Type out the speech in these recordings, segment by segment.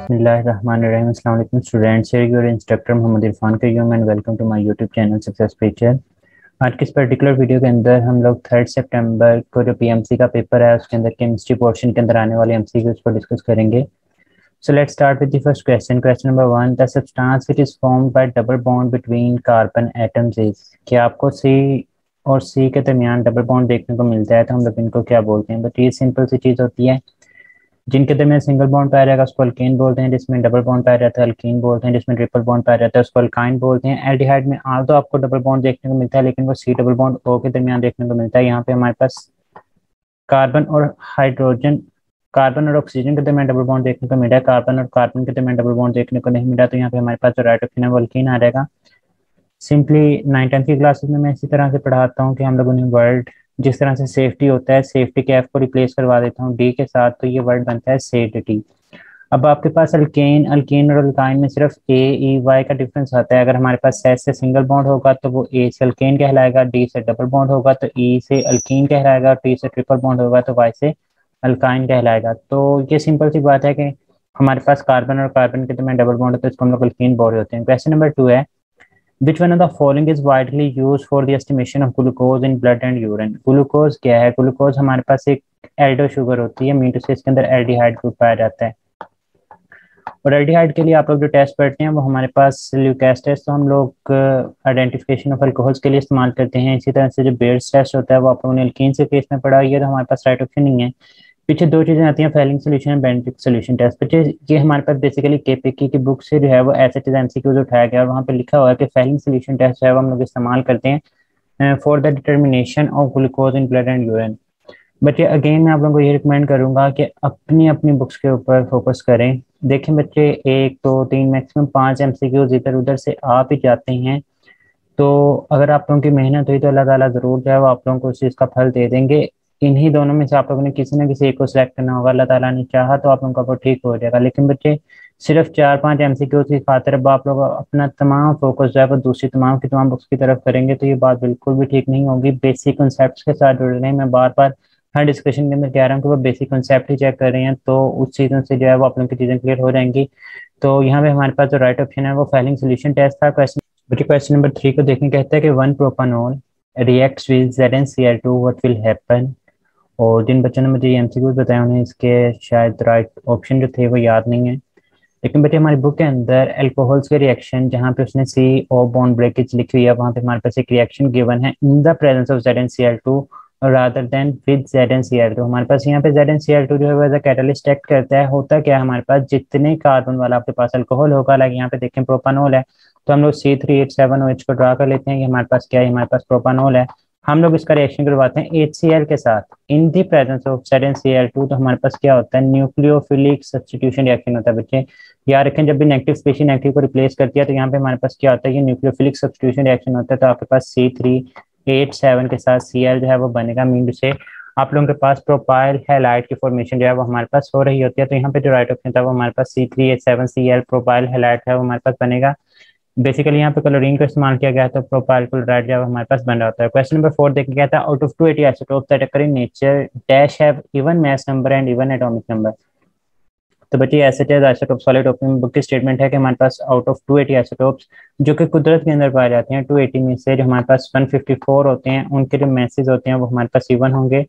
बिस्मिल्लाहिर्रहमानिर्रहीम। अस्सलाम वालेकुम students, here your instructor Mohammad Irfan Qayyum and welcome to my YouTube channel success teacher. आज के इस पर्टिकुलर वीडियो के अंदर हम लोग 3 सितंबर को जो पीएमसी का पेपर है उसके अंदर केमिस्ट्री पोर्शन के अंदर आने वाले एमसीक्यूज को डिस्कस करेंगे। So let's start with the first question. Question number 1, the substance which is formed by double bond between carbon atoms is. क्या आपको सी और सी के दरमियान डबल बॉन्ड देखने को मिलता है तो हम लोग इनको क्या बोलते हैं? बट ये सिंपल सी चीज़ होती है। जिनके दरमियान सिंगल बॉन्ड पाया जाएगा उसको अल्केन बोलते हैं, जिसमें डबल बॉन्ड पाया जाता है अल्कीन बोलते हैं, जिसमें ट्रिपल बॉन्ड पाया जाता है उसको अल्काइन बोलते हैं। एल्डिहाइड में आल तो आपको डबल बॉन्ड देखने को मिलता है लेकिन वो सी डबल बॉन्ड ओ के दरमियान देखने को मिलता है। यहाँ पे हमारे पास कार्बन और हाइड्रोजन, कार्बन और ऑक्सीजन के दरमियान डबल बॉन्ड देखने को मिला है, कार्बन और कार्बन के दरमियान डबल बॉन्ड देखने को नहीं मिला, तो यहाँ पे हमारे पास जो राइट ऑप्शन है वो अल्कीन आ जाएगा। सिंपली 9th की क्लासेस में मैं इसी तरह से पढ़ाता हूँ कि हम लोग उन्हें वर्ड, जिस तरह से सेफ्टी होता है, सेफ्टी के एफ को रिप्लेस करवा देता हूँ डी के साथ, तो ये वर्ड बनता है सेफ्टी। अब आपके पास अल्केन, अल्केन और अल्काइन में सिर्फ ए ई वाई का डिफरेंस आता है। अगर हमारे पास एस से सिंगल बॉन्ड होगा तो वो ए से अल्केन कहलाएगा, डी से डबल बॉन्ड होगा तो ई से अल्कीन कहलाएगा, और टी से ट्रिपल बॉन्ड होगा तो वाई से अल्काइन कहलाएगा। तो ये सिंपल सी बात है कि हमारे पास कार्बन और कार्बन के दरमियान डबल बॉन्ड है तो इसको हम लोग अल्कीन बोल रहे होते हैं। क्वेश्चन नंबर 2 है, which one of the following is widely use for the estimation of glucose in blood and urine. Glucose क्या है? ग्लूकोज हमारे पास एक एल्डो शुगर होती है, मीन टू से इसके अंदर एल्डिहाइड ग्रुप पाया जाता है। और एल्डिहाइड के लिए आप लोग जो टेस्ट पढ़ते हैं वो हमारे पास ल्यूकेस टेस्ट तो हम लोग आइडेंटिफिकेशन ऑफ अल्कोहल्स के लिए इस्तेमाल करते हैं। इसी तरह से जो बेयर्स टेस्ट होता है वो आप लोगों ने एल्कीन से केस में पढ़ा, ये तो हमारे पास राइट ऑप्शन नहीं है। पीछे दो चीजें आती हैं, Fehling solution and Benedict solution test. बच्चे ये हमारे पास बेसिकली केपीकी की बुक से जो है वो एस एच एमसीक्यूज उठाया गया और वहाँ पे लिखा हुआ है कि फेलिंग सोल्यूशन टेस्ट जो है वो हम लोग इस्तेमाल करते हैं for the determination of glucose in blood and urine. But ये अगेन मैं आप लोगों को ये रिकमेंड करूंगा कि अपनी अपनी बुक्स के ऊपर फोकस करें। देखें बच्चे, 1 2 3 मैक्सिमम 5 एमसीक्यूज इधर उधर से आप ही जाते हैं, तो अगर आप लोगों की मेहनत हुई तो अल्लाह ताला जरूर जो है वो आप लोगों को उस चीज़ का फल दे देंगे। इन्हीं दोनों में से आप लोगों ने किसी ना किसी एक को सिलेक्ट करना होगा, अल्लाह ताला ने चाहा तो आप लोगों का वो ठीक हो जाएगा। लेकिन बच्चे सिर्फ 4 5 एमसीक्यूज की खातिर अब आप लोग अपना तमाम फोकस जो है वो दूसरी तमाम की तमाम बुक्स की तरफ करेंगे तो ये बात बिल्कुल भी ठीक नहीं होगी। बेसिक कॉन्सेप्ट्स के साथ जुड़ रहे हैं, मैं बार बार हर डिस्कशन के अंदर कह रहा हूँ कि वो बेसिक कॉन्सेप्ट ही चेक कर रहे हैं, तो उस चीज़ों से जो है वो आप लोगों की चीज़ें क्लियर हो जाएंगी। तो यहाँ पे हमारे पास जो राइट ऑप्शन है वो फेलिंग सोल्यूशन टेस्ट था। क्वेश्चन नंबर 3 को देखने कहता है कि one propanol reacts with ZnCl2 what will happen. और जिन बच्चों ने मुझे ये एमसीक्यूज बताए उन्हें इसके शायद राइट ऑप्शन जो थे वो याद नहीं है। लेकिन बेटे हमारी बुक के अंदर अल्कोहल्स के रिएक्शन जहाँ पे उसने सी ओ बॉन्ड ब्रेकेज लिखी हुई है वहाँ पे हमारे पास एक रिएक्शन गिवन है in the presence of ZnCl2 rather than with ZnCl2। हमारे पास यहाँ पे ZnCl2 जो है वो एज अ कैटलिस्ट एक्ट करता है। होता क्या है, हमारे पास जितने कार्बन वाला आपके पास अल्कोहल होगा, लाइक यहाँ पे देखें प्रोपानोल है तो हम लोग C3H7OH को ड्रा कर लेते हैं। ये हमारे पास क्या है, हमारे पास प्रोपानोल है। हम लोग इसका रिएक्शन करवाते हैं HCl के साथ इन दी प्रेजेंस ऑफ ZnCl2, तो हमारे पास क्या होता है, न्यूक्लियोफिलिक सब्स्टिट्यूशन रिएक्शन होता है। बच्चे याद रखें, जब भी नेगेटिव स्पीशीज नेगेटिव को रिप्लेस करती है तो यहाँ पे हमारे पास क्या होता है, ये न्यूक्लियोफिलिक सब्स्टिट्यूशन रिएक्शन होता है। तो आपके पास C3H7 के साथ Cl जो है वो बनेगा, मीन से आप लोगों के पास प्रोपाइल हैलाइड की फॉर्मेशन जो है वो हमारे पास हो रही होती है। तो यहाँ पे जो राइट ऑप्शन था वो हमारे पास C3H7Cl प्रोपाइल हैलाइड है वो हमारे पास बनेगा। बेसिकली यहाँ पे क्लोरीन का इस्तेमाल किया गया है तो प्रोपाइल क्लोराइड जो है हमारे पास बन रहा होता है। क्वेश्चन नंबर 4 देखिए कहता है out of 280 isotopes that occur in nature dash have even mass number and even atomic number. तो बच्चे ऐसे टेज आइसोटोप्स वाले टॉपिक में बुक की स्टेटमेंट है कि हमारे पास आउट ऑफ 280 आइसोटोप्स जो कि कुदरत के अंदर पाए जाते हैं, 280 में से जो हमारे पास 154 होते हैं उनके जो मैसेज होते हैं वो हमारे पास इवन होंगे।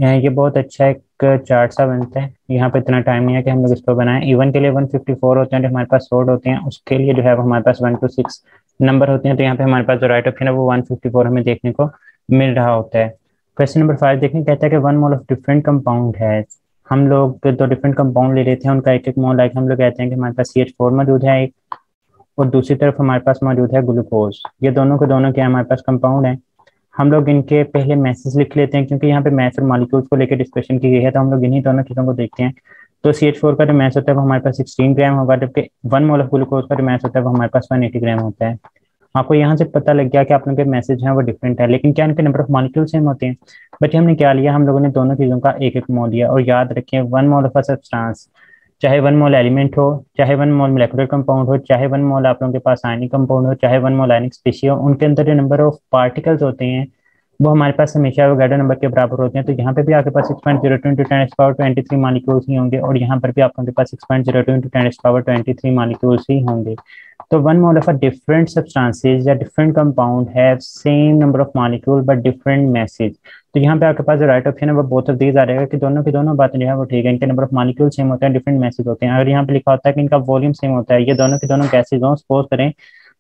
ये बहुत अच्छा एक चार्ट सा बनता है। यहाँ पे इतना टाइम नहीं है कि हम लोग इसको बनाएं। इवन के लिए 154 होते हैं जो हमारे पास सोर्ड होते हैं, उसके लिए जो है वो हमारे पास 1 to 6 नंबर होते हैं। तो यहाँ पे हमारे पास जो राइट ऑप्शन है वो 154 हमें देखने को मिल रहा होता है। क्वेश्चन नंबर 5 देखने कहता है कि one mole of different compound है। हम लोग दो डिफरेंट कंपाउंड ले लेते हैं, उनका एक एक मोल, लाइक हम लोग कहते हैं कि हमारे पास CH4 मौजूद है एक, और दूसरी तरफ हमारे पास मौजूद है ग्लूकोज। ये दोनों के दोनों क्या हमारे पास कंपाउंड है। हम लोग इनके पहले मैसेज लिख लेते हैं क्योंकि यहाँ पे मैथ और मॉलिक्यूल्स को लेकर डिस्कशन की गई है, तो हम लोग इन्हीं दोनों चीज़ों को देखते हैं। तो CH4 का जो मैथ होता है वो हमारे पास 16 ग्राम होगा, जबकि 1 मोल ऑफ ग्लूकोज का जो मैथ होता है वो हमारे पास 180 ग्राम होता है। आपको यहाँ से पता लग गया कि आप लोगों के मैसेज हैं वो डिफरेंट है, लेकिन क्या इनके नंबर ऑफ मॉलिक्यूल सेम होते हैं? बट हमने क्या लिया, हम लोगों ने दोनों चीज़ों का एक एक मोल लिया। और याद रखें 1 मोल ऑफ अ सब्सटेंस, चाहे 1 मोल एलिमेंट हो, चाहे 1 मोल मोलेकुलर कंपाउंड हो, चाहे 1 मोल आप लोगों के पास आयनिक कंपाउंड हो, चाहे 1 मोल आयनिक स्पीशी हो, उनके अंदर जो नंबर ऑफ पार्टिकल्स होते हैं वो हमारे पास हमेशा एवोगाड्रो नंबर के बराबर होते हैं। तो यहाँ पे भी आपके पास 6.02 इंटू 10⁻23 मॉलिक्यूल्स ही होंगे, और यहाँ पर भी आपके पास 6.02 इंटू 10⁻23 मॉलिक्यूल्स ही होंगे। तो one mole of a different substances या different compound have same number of molecule but different masses. तो यहाँ पे आपके पास जो राइट ऑप्शन है वो बोथ ऑफ दीज आ रहेगा कि दोनों की दोनों बातें जो है वो ठीक है, इनके नंबर ऑफ मॉलिक्यूल सेम होते हैं, डिफरेंट मैसेज होते हैं। अगर यहाँ पे लिखा होता है कि इनका वॉल्यूम सेम होता है, ये दोनों की दोनों गैसेज हों, सपोज करें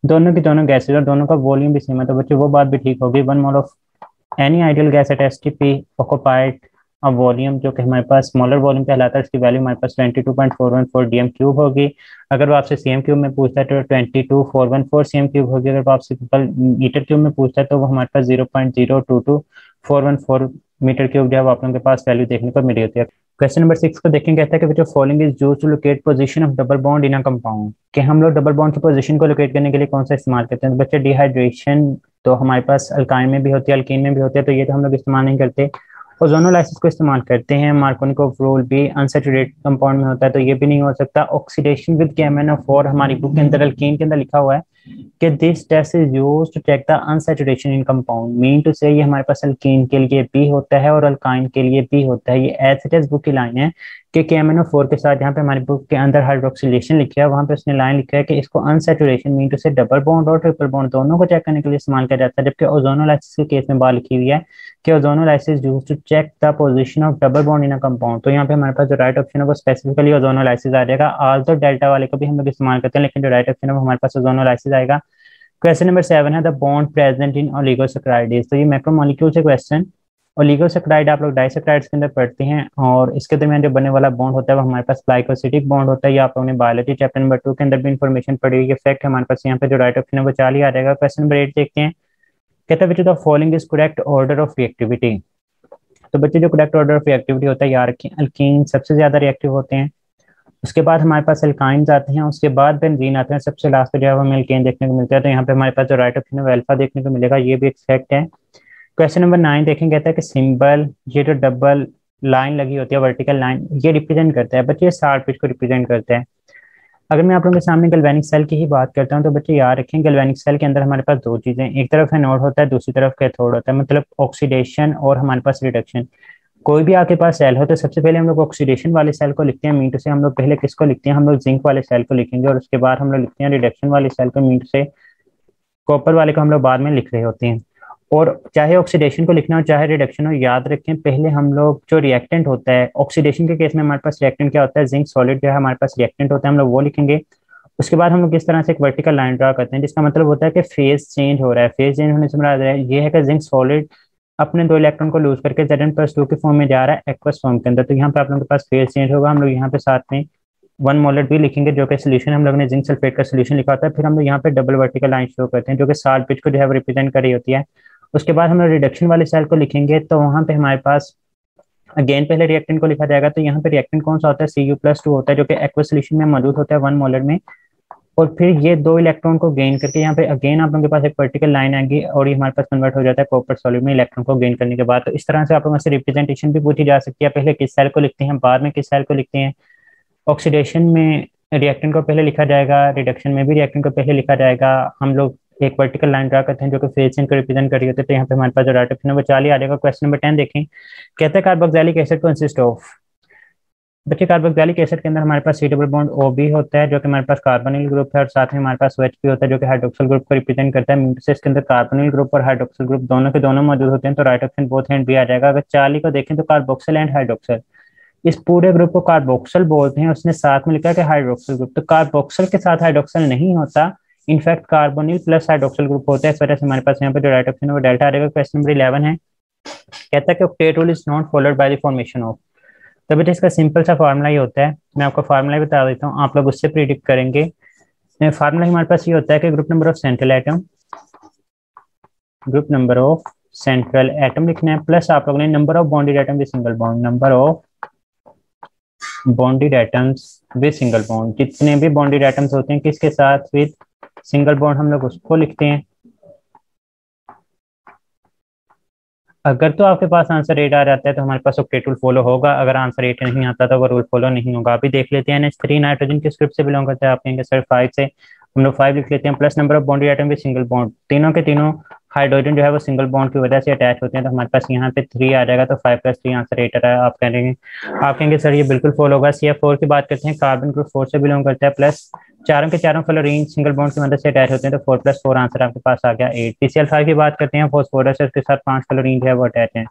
दोनों की दोनों गैसेज और दोनों का वॉल्यूम भी सेम है, तो बच्चे वो बात भी ठीक होगी। One mole of any ideal gas at STP occupied a volume, जो कि हमारे पास स्मॉलर वॉल्यूम कहलाता है, इसकी वैल्यू हमारे पास 22.414 डीएम क्यूब होगी। अगर वो आपसे सीएम क्यूब में पूछता है तो 22414 सीएम क्यूब होगी। अगर वो आपसे मीटर क्यूब में पूछता है तो वो हमारे पास 0.022414 मीटर क्यूब जो है वो आप लोगों के पास वैल्यू देखने को मिली होती है। क्वेश्चन नंबर 6 को देखें, कहता है कि जो following is used to locate position of double bond in a compound, कि हम लोग डबल बॉन्ड की पोजीशन को लोकेट करने के लिए कौन सा इस्तेमाल करते हैं। तो बच्चे डिहाइड्रेशन तो हमारे पास अल्काइन में भी होती है, अल्कीन में भी होती है, तो ये तो हम लोग इस्तेमाल नहीं करते। ओजोनोलाइसिस को इस्तेमाल करते हैं। मार्कोनिकोव रूल भी अनसैचुरेटेड कंपाउंड में होता है, तो ये भी नहीं हो सकता। ऑक्सीडेशन विद KMnO4 हमारी बुक के अंदर अल्कीन के अंदर लिखा हुआ है कि this test is used to check the unsaturation in compound, mean to say ये हमारे पास अल्कीन के लिए भी होता है और अल्काइन के लिए भी होता है। ये एज इट इज बुक की लाइन है कि KMnO4 के साथ, यहाँ पे हमारी बुक के अंदर हाइड्रोक्सिलेशन लिखा है, वहां पे उसने लाइन लिखा है कि इसको अनसैचुरेशन मीन टू से डबल बॉन्ड और ट्रिपल बॉन्ड दोनों को चेक करने के लिए इस्तेमाल किया जाता है। जबकि ओजोनोलाइसिस के केस में बात लिखी हुई है कि ozonolysis used to check the position of double bond in a compound. तो यहाँ पे हमारे पास जो राइट ऑप्शन है वो स्पेसिफिकली ओजोनोलाइसिस आ जाएगा। आल्सो डेल्टा वाले को भी हम लोग इस्तेमाल करते हैं, लेकिन जो राइट ऑप्शन है वो हमारे पास ओजोनोलाइसिस आएगा। क्वेश्चन नंबर 7 है the bond present in oligosaccharides. तो ये मैक्रोमोलिक्यूल से क्वेश्चन। ओलिगोसैकेराइड आप लोग डाइसैकेराइड्स के अंदर पढ़ते हैं, और इसके दरमियान जो बनने वाला बॉन्ड होता है वो हमारे पास ग्लाइकोसिडिक बॉन्ड होता है। ये आप लोगों ने बायोलॉजी चैप्टर नंबर 2 के अंदर भी इंफॉर्मेशन पढ़ी हुई है। फैक्ट हमारे पास यहाँ पे जो राइट ऑप्शन है वो 4 ही आ जाएगा। क्वेश्चन नंबर 8 देखते हैं, कहता है which of the following is correct order of reactivity. तो बच्चे जो करेक्ट ऑर्डर ऑफ रिएक्टिविटी होता है, यार अल्कीन सबसे ज्यादा रिएक्टिव होते हैं, उसके बाद हमारे पास एल्काइंस आते हैं, उसके बाद बेंजीन आते हैं, सबसे लास्ट पे जो है हमें एल्केन देखने को मिलता है। तो यहाँ पे हमारे पास जो राइट ऑप्शन है वो अल्फा देखने को मिलेगा, ये भी एक फैक्ट है। क्वेश्चन नंबर 9 देखेंगे, कहता है कि सिंबल, ये जो डबल लाइन लगी होती है वर्टिकल लाइन, ये रिप्रेजेंट करता है बच्चे शार्प पिच को रिप्रेजेंट करता है। अगर मैं आप लोगों के सामने गैल्वेनिक सेल की ही बात करता हूँ तो बच्चे याद रखें गैल्वेनिक सेल के अंदर हमारे पास दो चीजें, एक तरफ एनोड होता है, दूसरी तरफ कैथोड होता है, मतलब ऑक्सीडेशन और हमारे पास रिडक्शन। कोई भी आपके पास सेल हो तो सबसे पहले हम लोग ऑक्सीडेशन वाले सेल को लिखते हैं, मीटर से हम लोग पहले किसको लिखते हैं, हम लोग जिंक वाले सेल को लिखेंगे, और उसके बाद हम लोग लिखते हैं रिडक्शन वाले सेल को, मीटर से कॉपर वाले को हम लोग बाद में लिख रहे होते हैं। और चाहे ऑक्सीडेशन को लिखना हो चाहे रिडक्शन हो, याद रखें पहले हम लोग जो रिएक्टेंट होता है, ऑक्सीडेशन के केस में हमारे पास रिएक्टेंट क्या होता है, जिंक सॉलिड जो है हमारे पास रिएक्टेंट होता है, हम लोग वो लिखेंगे। उसके बाद हम लोग किस तरह से एक वर्टिकल लाइन ड्रा करते हैं, जिसका मतलब होता है कि फेज चेंज हो रहा है। फेज चेंज होने से मुराद ये है कि जिंक सॉलिड अपने 2 इलेक्ट्रॉन को लूज करके Zn+2 के फॉर्म में जा रहा है एक्वस फॉर्म के अंदर। तो यहाँ पे आप लोगों के पास फेज चेंज होगा। हम लोग यहाँ पे साथ में 1 मोलर भी लिखेंगे, जो कि सोल्यूशन हम लोग ने जिंक सल्फेट का सोल्यूशन लिखा होता है। फिर हम लोग यहाँ पे डबल वर्टिकल लाइन शो करते हैं, जो कि साल्ट पिच को जो है वो रिप्रेजेंट कर रही होती है। उसके बाद हम लोग रिडक्शन वाले सेल को लिखेंगे, तो वहाँ पे हमारे पास अगेन पहले रिएक्टेंट को लिखा जाएगा। तो यहाँ पे रिएक्टेंट कौन सा होता है, Cu+2 होता है, जो कि एक्वस सोल्यूशन में मौजूद होता है 1 मोलर में। और फिर ये 2 इलेक्ट्रॉन को गेन करके यहाँ पे अगेन आप लोगों के पास एक वर्टिकल लाइन आएगी, और ये हमारे पास कन्वर्ट हो जाता है कॉपर सॉलिड में इलेक्ट्रॉन को गेन करने के बाद। तो इस तरह से आप लोगों से रिप्रेजेंटेशन भी पूछी जा सकती है, पहले किस सेल को लिखते हैं, बाद में किस सेल को लिखते हैं। ऑक्सीडेशन में रिएक्टेंट को पहले लिखा जाएगा, रिडक्शन में भी रिएक्टेंट को पहले लिखा जाएगा। हम लोग एक वर्टिकल लाइन ड्रा करते हैं जो कि फेज चेंज को रिप्रेजेंट कर रही होती है। तो यहाँ पे हमारे पास जो राइट ऑप्शन है वो 4 ही आ जाएगा। क्वेश्चन नंबर 10 देखें, कहता है कार्बोक्सिलिक एसिड कंसिस्ट ऑफ। बच्चे कार्बोक्सिलिक एसिड के अंदर हमारे पास C डबल बॉन्ड O भी होता है, जो कि हमारे पास कार्बोनिल ग्रुप है, और साथ में हमारे पास OH भी होता है, जो कि हाइड्रोक्सिल ग्रुप को रिप्रेजेंट करता है। मीटर से इसके अंदर कार्बोनिल ग्रुप और हाइड्रोक्सिल ग्रुप दोनों के दोनों मौजूद होते हैं। तो राइट ऑप्शन बोथ एंड भी आ जाएगा। अगर 40 को देखें तो कार्बोक्सिल एंड हाइड्रोक्सिल, इस पूरे ग्रुप को कार्बोक्सिल बोलते हैं। उसने साथ में लिखा है कि हाइड्रोक्सिल ग्रुप, तो कार्बोक्सिल के साथ हाइड्रोक्सिल नहीं होता, in fact carbonyl plus hydroxyl group होता है। इस वजह से हमारे पास यहाँ पे जो राइट ऑप्शन है वो डेल्टा आ जाएगा। क्वेश्चन नंबर 11 है, कहता है कि octet rule is not followed by the formation of. तो बेटा इसका सिंपल सा फार्मूला ही होता है, मैं आपको फार्मूला ही बता देता हूँ, आप लोग उससे प्रिडिक्ट करेंगे। फार्मूला हमारे पास ये होता है कि group number of central atom, group number of central atom लिखना है, प्लस आप लोगों ने number of bonded atom with single bond, number of bonded atoms with single bond. जितने भी बॉन्डेड एटम्स होते हैं किसके साथ, विद सिंगल बॉन्ड, हम लोग उसको लिखते हैं। अगर तो आपके पास आंसर 8 आ जाता है तो हमारे पास ऑक्टेट रूल फॉलो होगा, अगर आंसर 8 नहीं आता तो वो रूल फॉलो नहीं होगा। अभी देख लेते हैं NH3 नाइट्रोजन किस ग्रुप से बिलोंग करता है, आप कहेंगे सर 5 से, हम लोग 5 लिख लेते हैं। Plus number of bonded atom with single bond, तीनों के तीनों हाइड्रोजन जो है वो सिंगल बॉन्ड की वजह से अटैच होते हैं, तो हमारे पास यहाँ पे 3 आ जाएगा, तो 5+3 आंसर 8 आ रहा है। आप कहेंगे सर ये बिल्कुल फॉलो होगा। CF4 की बात करते हैं, कार्बन ग्रुप 4 से बिलोंग करता है, प्लस चारों के चारों फ्लोरीन सिंगल बॉन्ड की मदद से अटैच होते हैं, तो 4+4 आंसर आपके पास आ गया 8। PCl5 की बात करते हैं, फॉस्फोरस है, उसके साथ 5 क्लोरीन जो है वो अटैच है।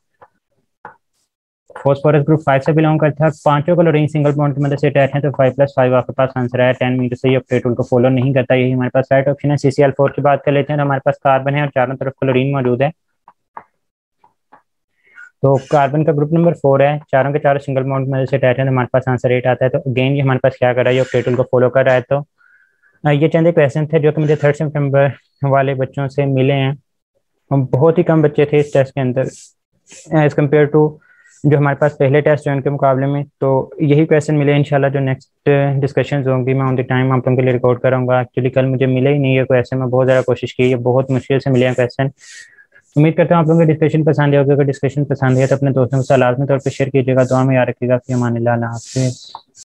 फॉस्फोरस ग्रुप 5 से बिलोंग करता है, पांचों क्लोरीन सिंगल बॉन्ड की मदद से अटैच है, तो 5+5 आपके पास आंसर है। 10 मीटर से ये ऑक्टेट रूल को फॉलो नहीं करता, यही हमारे पास राइट ऑप्शन है। CCl4 की बात कर लेते हैं, तो हमारे पास कार्बन है और चारों तरफ क्लोरीन मौजूद है, तो कार्बन का ग्रुप नंबर 4 है, चारों के चारों सिंगल बॉन्ड की मदद से अटैच है, तो हमारे पास आंसर 8 आता है। तो अगेन ये हमारे पास क्या कर रहा है, ये ऑक्टेट रूल को फॉलो कर रहा है। तो ये चंद क्वेश्चन थे जो कि मुझे 3 सितंबर वाले बच्चों से मिले हैं। बहुत ही कम बच्चे थे इस टेस्ट के अंदर एज कम्पेयर टू जो हमारे पास पहले टेस्ट है उनके मुकाबले में। तो यही क्वेश्चन मिले, इंशाल्लाह जो नेक्स्ट डिस्कशंस होंगी मैं ऑन द टाइम आप लोगों के लिए रिकॉर्ड कराऊंगा। एक्चुअली कल मुझे मिले ही नहीं है क्वेश्चन, मैं बहुत ज़्यादा कोशिश की, ये बहुत मुश्किल से मिले हैं क्वेश्चन। उम्मीद करता हूँ आप लोगों को डिस्कशन पसंद है। अगर डिस्कशन पसंद है तो अपने दोस्तों के साथ लाजमी तौर पर शेयर कीजिएगा। दुआ में याद रखिएगा कि हमारे अल्लाह हाफिज़।